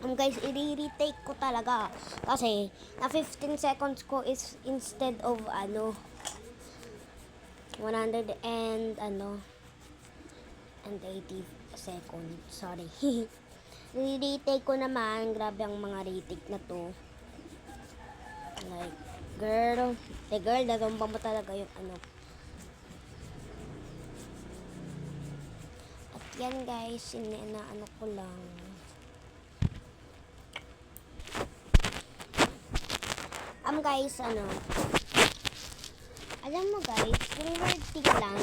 Guys, i-retake ko talaga. Kasi, na 15 seconds ko is instead of, 100 and, and 80 seconds. Sorry. I-retake ko naman. Grabe ang mga retake na to. Like, girl, dadumpa mo talaga yung At yan guys, inaano ko lang. Guys, alam mo guys, yung weird thing lang,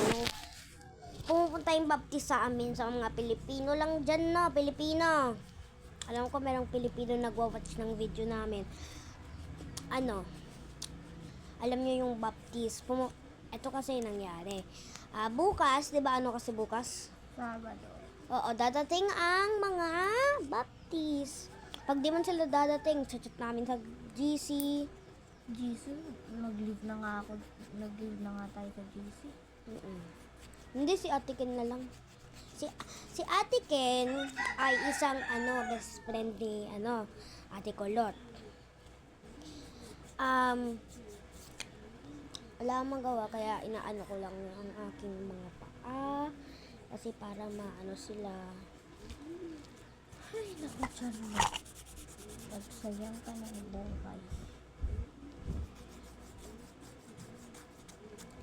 pumupunta yung baptist sa amin sa mga Pilipino lang dyan na, Pilipino. Alam ko merong Pilipino nagwa-watch ng video namin. Alam nyo yung baptist, ito kasi nangyari. Bukas, di ba kasi bukas? Sabado. Oo, dadating ang mga baptist. Pag di man sila dadating, chat namin sa GC. Nag-leave na nga ako. Nag-leave na nga tayo sa GC. Hindi, si Ate Ken na lang. Si Ate Ken ay isang best friend ni Ate Colot. Wala akong magawa kaya inaano ko lang ang aking mga paa kasi para maano sila. Ay, naku dyan mo. Pagsayang ka ng buhay.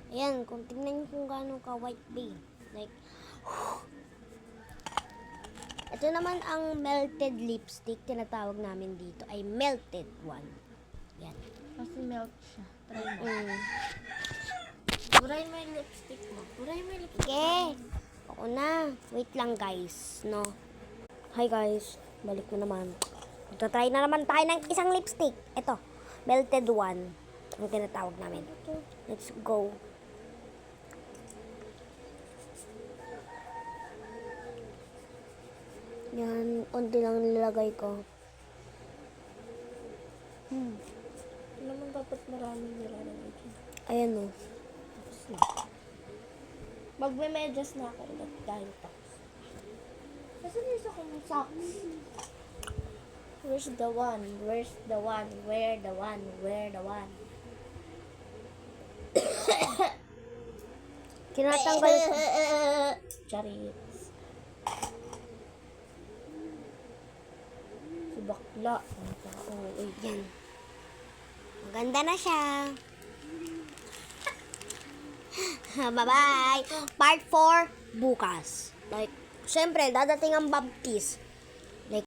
Ayan, kung tingnan nyo kung gano'ng ka-white bay. Like, ito naman ang melted lipstick. Tinatawag namin dito ay melted one. Yan. Kasi melt siya. Try mo. Buray mo yung lipstick mo. Okay. Ako na. Wait lang guys. No. Hi guys. Balik na naman. Magta-try na naman tayo ng isang lipstick. Ito. Melted one. Ang tinatawag namin. Let's go. Yan, onti lang nilagay ko. Ano naman dapat maraming nilalagay dyan? Ayan o. Tapos na. Magme-medyas na ako ulit dahil tapos. Kasi nisa ko ng socks. Where's the one? Where the one? Tinatanggal ko. Charits. Si bakla. Yan. Maganda na siya. Bye-bye. Part 4 bukas. Like, syempre, dadating ang baptist.